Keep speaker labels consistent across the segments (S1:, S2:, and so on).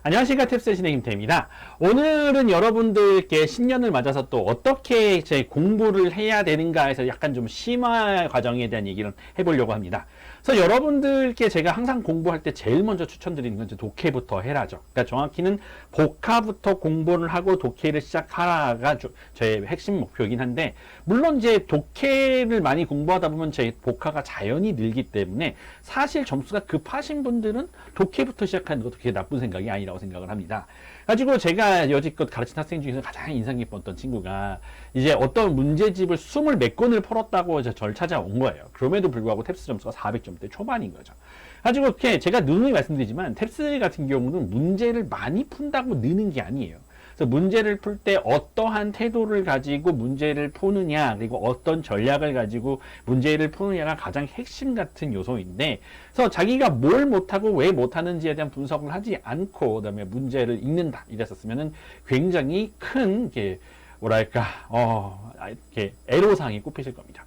S1: 안녕하십니까. 탭스의 진행 김태입니다. 오늘은 여러분들께 신년을 맞아서 또 어떻게 제 공부를 해야 되는가 해서 약간 좀 심화 과정에 대한 얘기를 해보려고 합니다. 그래서 여러분들께 제가 항상 공부할 때 제일 먼저 추천드리는 건 독해부터 해라죠. 그러니까 정확히는 복화부터 공부를 하고 독해를 시작하라가 저의 핵심 목표이긴 한데, 물론 이제 독해를 많이 공부하다 보면 제 복화가 자연히 늘기 때문에 사실 점수가 급하신 분들은 독해부터 시작하는 것도 그게 나쁜 생각이 아니라고 생각을 합니다. 가지고 제가 여지껏 가르친 학생 중에서 가장 인상 깊었던 친구가 이제 어떤 문제집을 24권을 풀었다고 저를 찾아온 거예요. 그럼에도 불구하고 탭스 점수가 400점대 초반인 거죠. 가지고 이렇게 제가 누누이 말씀드리지만 탭스 같은 경우는 문제를 많이 푼다고 느는 게 아니에요. 그래서 문제를 풀 때 어떠한 태도를 가지고 문제를 푸느냐, 그리고 어떤 전략을 가지고 문제를 푸느냐가 가장 핵심 같은 요소인데, 그래서 자기가 뭘 못하고 왜 못하는지에 대한 분석을 하지 않고 그다음에 문제를 읽는다 이랬었으면은 굉장히 큰 뭐랄까 이렇게 애로사항이 꼽히실 겁니다.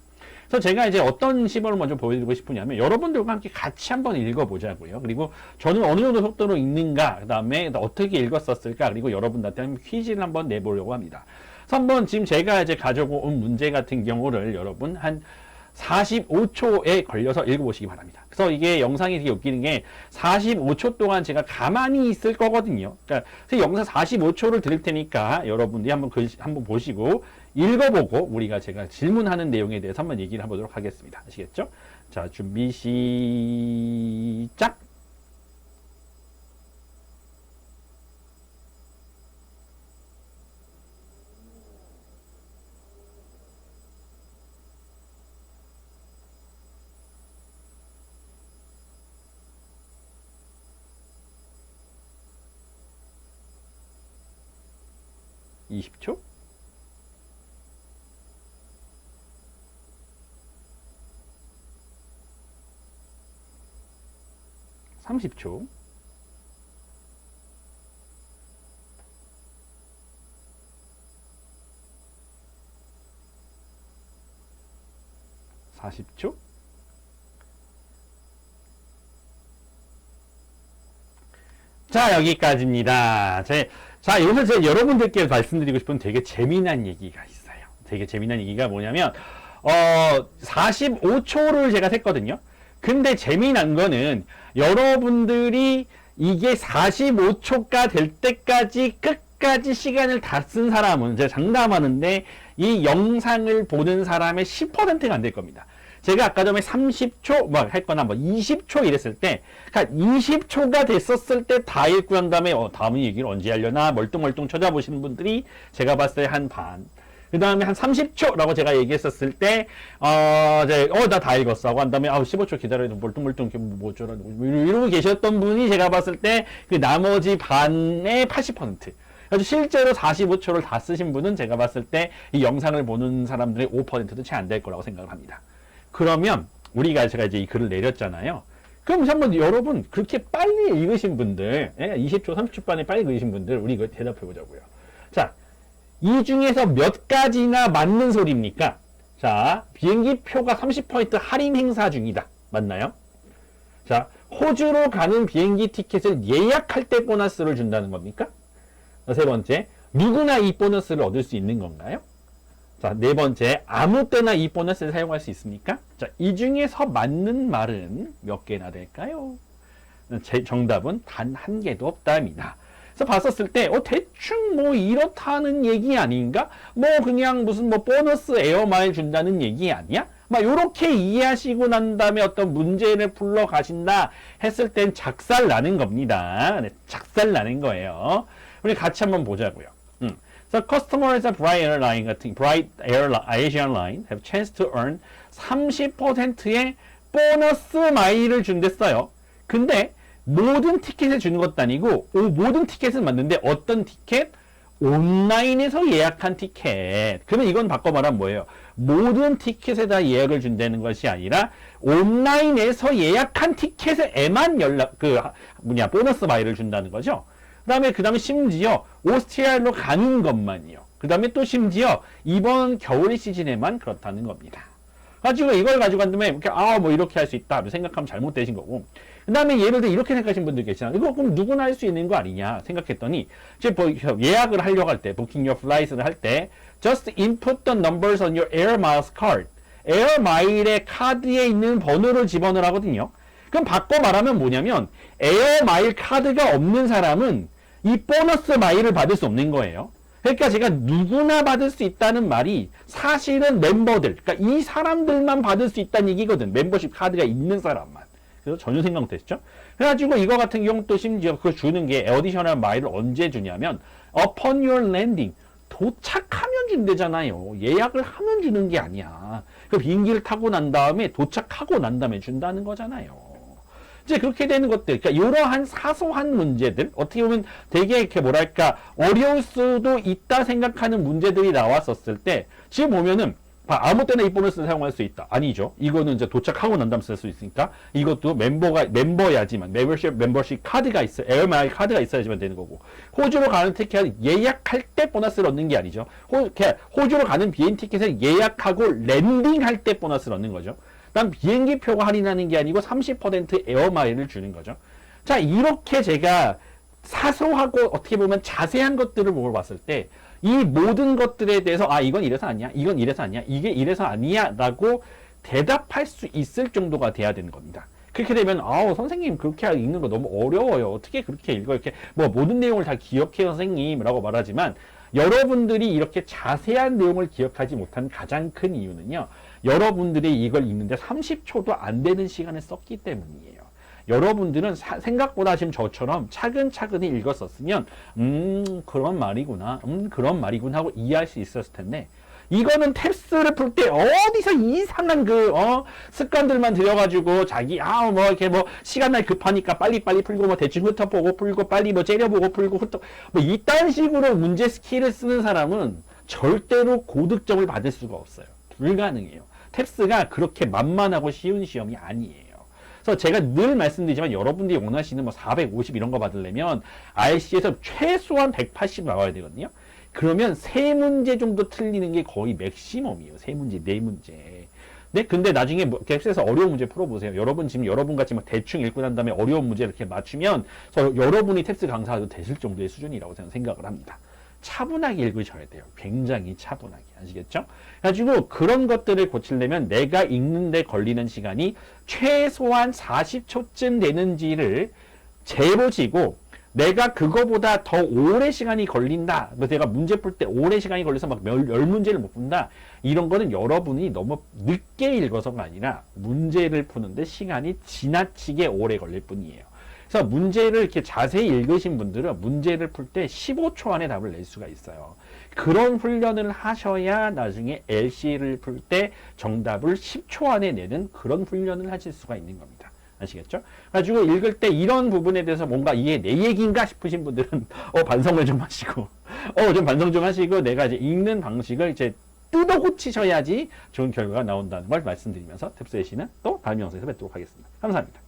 S1: 그래서 제가 이제 어떤 시범을 먼저 보여드리고 싶으냐면, 여러분들과 함께 같이 한번 읽어보자고요. 그리고 저는 어느 정도 속도로 읽는가, 그 다음에 어떻게 읽었었을까, 그리고 여러분들한테 퀴즈를 한번 내보려고 합니다. 그래서 한번 지금 제가 이제 가져온 문제 같은 경우를 여러분 한 45초에 걸려서 읽어보시기 바랍니다. 그래서 이게 영상이 되게 웃기는 게 45초 동안 제가 가만히 있을 거거든요. 그러니까 영상 45초를 드릴 테니까 여러분들이 한번 보시고 읽어보고 우리가 제가 질문하는 내용에 대해서 한번 얘기를 해보도록 하겠습니다. 아시겠죠? 자, 준비 시작! (20초) 30초, 40초, 자, 여기까지입니다. 자, 여기서 제가 여러분들께 말씀드리고 싶은 되게 재미난 얘기가 있어요. 되게 재미난 얘기가 뭐냐면, 45초를 제가 셌거든요. 근데 재미난 거는 여러분들이 이게 45초가 될 때까지 끝까지 시간을 다 쓴 사람은, 제가 장담하는데 이 영상을 보는 사람의 10%가 안 될 겁니다. 제가 아까 전에 30초 했거나 20초 이랬을 때, 그러니까 20초가 됐었을 때 다 읽고 난 다음에 다음 얘기를 언제 하려나 멀뚱멀뚱 찾아보시는 분들이 제가 봤을 때 한 반, 그 다음에 한 30초라고 제가 얘기했었을 때, 나 다 읽었어 하고 한 다음에 15초 기다려도 멀뚱멀뚱 뭐 어쩌라 이러고 계셨던 분이 제가 봤을 때 그 나머지 반의 80%. 그래서 실제로 45초를 다 쓰신 분은 제가 봤을 때 이 영상을 보는 사람들의 5%도 채 안 될 거라고 생각을 합니다. 그러면 제가 이제 이 글을 내렸잖아요. 그럼 한번 여러분 그렇게 빨리 읽으신 분들, 20초, 30초 반에 빨리 읽으신 분들, 우리 이거 대답해 보자고요. 자, 이 중에서 몇 가지나 맞는 소리입니까? 자, 비행기 표가 30% 할인 행사 중이다. 맞나요? 자, 호주로 가는 비행기 티켓을 예약할 때 보너스를 준다는 겁니까? 세 번째, 누구나 이 보너스를 얻을 수 있는 건가요? 자, 네 번째, 아무 때나 이 보너스를 사용할 수 있습니까? 자, 이 중에서 맞는 말은 몇 개나 될까요? 제 정답은 단 한 개도 없답니다. 그래서 봤었을 때, 대충 이렇다는 얘기 아닌가? 그냥 무슨 보너스 에어마일 준다는 얘기 아니야? 요렇게 이해하시고 난 다음에 어떤 문제를 풀러 가신다 했을 땐 작살 나는 겁니다. 네, 작살 나는 거예요. 우리 같이 한번 보자고요. So customers of Bright Asian Line have chance to earn 30%의 보너스 마일을 준댔어요. 근데 모든 티켓을 주는 것도 아니고, 모든 티켓은 맞는데 어떤 티켓? 온라인에서 예약한 티켓. 그러면 이건 바꿔 말하면 뭐예요? 모든 티켓에다 예약을 준다는 것이 아니라 온라인에서 예약한 티켓에만 보너스 마일을 준다는 거죠. 그 다음에 심지어 오스트리아로 가는 것만이요. 그 다음에 또 심지어 이번 겨울 시즌에만 그렇다는 겁니다. 가지고 이걸 가지고 간 다음에 이렇게 뭐 이렇게 할 수 있다 생각하면 잘못되신 거고. 그 다음에 예를 들어 이렇게 생각하시는 분들 계시잖아요. 이거 그럼 누구나 할 수 있는 거 아니냐 생각했더니 이제 뭐 예약을 하려고 할 때 booking your flights를 할 때 just input the numbers on your air miles card. 에어 마일의 카드에 있는 번호를 집어넣으라거든요. 그럼 바꿔 말하면 뭐냐면 에어 마일 카드가 없는 사람은 이 보너스 마일을 받을 수 없는 거예요. 그러니까 제가 누구나 받을 수 있다는 말이 사실은 멤버들, 그러니까 이 사람들만 받을 수 있다는 얘기거든. 멤버십 카드가 있는 사람만. 그래서 전혀 생각 못했죠. 그래가지고 이거 같은 경우 또 심지어 그걸 주는 게 어디셔널 마일을 언제 주냐면 upon your landing, 도착하면 준대잖아요. 예약을 하면 주는 게 아니야. 그 비행기를 타고 난 다음에 도착하고 난 다음에 준다는 거잖아요. 이제 그렇게 되는 것들, 그러니까 이러한 사소한 문제들, 어떻게 보면 되게 이렇게 뭐랄까 어려울 수도 있다 생각하는 문제들이 나왔었을 때 지금 보면은 아무 때나 이 보너스를 사용할 수 있다. 아니죠. 이거는 이제 도착하고 난 다음에 쓸 수 있으니까 이것도 멤버야지만 멤버십 카드가 있어요. 에어마일 카드가 있어야지만 되는 거고. 호주로 가는 티켓 예약할 때 보너스를 얻는 게 아니죠. 호주로 가는 비행 티켓을 예약하고 랜딩할 때 보너스를 얻는 거죠. 난 비행기 표가 할인하는 게 아니고 30% 에어마일을 주는 거죠. 자, 이렇게 제가 사소하고 어떻게 보면 자세한 것들을 물어봤을 때 이 모든 것들에 대해서 이건 이래서 아니야, 이건 이래서 아니야, 이게 이래서 아니야 라고 대답할 수 있을 정도가 돼야 되는 겁니다. 그렇게 되면 선생님 그렇게 읽는 거 너무 어려워요. 어떻게 그렇게 읽어? 이렇게 뭐 모든 내용을 다 기억해요 선생님 라고 말하지만 여러분들이 이렇게 자세한 내용을 기억하지 못한 가장 큰 이유는요. 여러분들이 이걸 읽는데 30초도 안 되는 시간을 썼기 때문이에요. 여러분들은 생각보다 지금 저처럼 차근차근히 읽었었으면 그런 말이구나 그런 말이구나 하고 이해할 수 있었을 텐데 이거는 탭스를 풀 때 어디서 이상한 습관들만 들여가지고 자기 뭐 이렇게 뭐 시간날 급하니까 빨리빨리 풀고 뭐 대충 훑어보고 풀고 빨리 뭐 째려보고 풀고 뭐 이딴 식으로 문제 스킬을 쓰는 사람은 절대로 고득점을 받을 수가 없어요. 불가능해요. 탭스가 그렇게 만만하고 쉬운 시험이 아니에요. 그래서 제가 늘 말씀드리지만 여러분들이 원하시는 뭐 450 이런 거 받으려면 RC에서 최소한 180 나와야 되거든요. 그러면 3문제 정도 틀리는 게 거의 맥시멈이에요. 3문제, 4문제. 네, 근데 나중에 갭스에서 어려운 문제 풀어보세요. 여러분 지금 여러분같이 막 대충 읽고 난 다음에 어려운 문제 이렇게 맞추면 여러분이 탭스 강사도 되실 정도의 수준이라고 저는 생각을 합니다. 차분하게 읽으셔야 돼요. 굉장히 차분하게. 아시겠죠? 그래가지고 그런 것들을 고치려면 내가 읽는데 걸리는 시간이 최소한 40초쯤 되는지를 재보시고 내가 그거보다 더 오래 시간이 걸린다. 내가 문제 풀 때 오래 시간이 걸려서 막 10문제를 못 푼다. 이런 거는 여러분이 너무 늦게 읽어서가 아니라 문제를 푸는데 시간이 지나치게 오래 걸릴 뿐이에요. 그래서 문제를 이렇게 자세히 읽으신 분들은 문제를 풀 때 15초 안에 답을 낼 수가 있어요. 그런 훈련을 하셔야 나중에 LC를 풀 때 정답을 10초 안에 내는 그런 훈련을 하실 수가 있는 겁니다. 아시겠죠? 가지고 읽을 때 이런 부분에 대해서 뭔가 이게 내 얘기인가 싶으신 분들은 반성을 좀 하시고 좀 반성 좀 하시고 내가 이제 읽는 방식을 이제 뜯어 고치셔야지 좋은 결과가 나온다는 걸 말씀드리면서 탭스 애쉬는 또 다음 영상에서 뵙도록 하겠습니다. 감사합니다.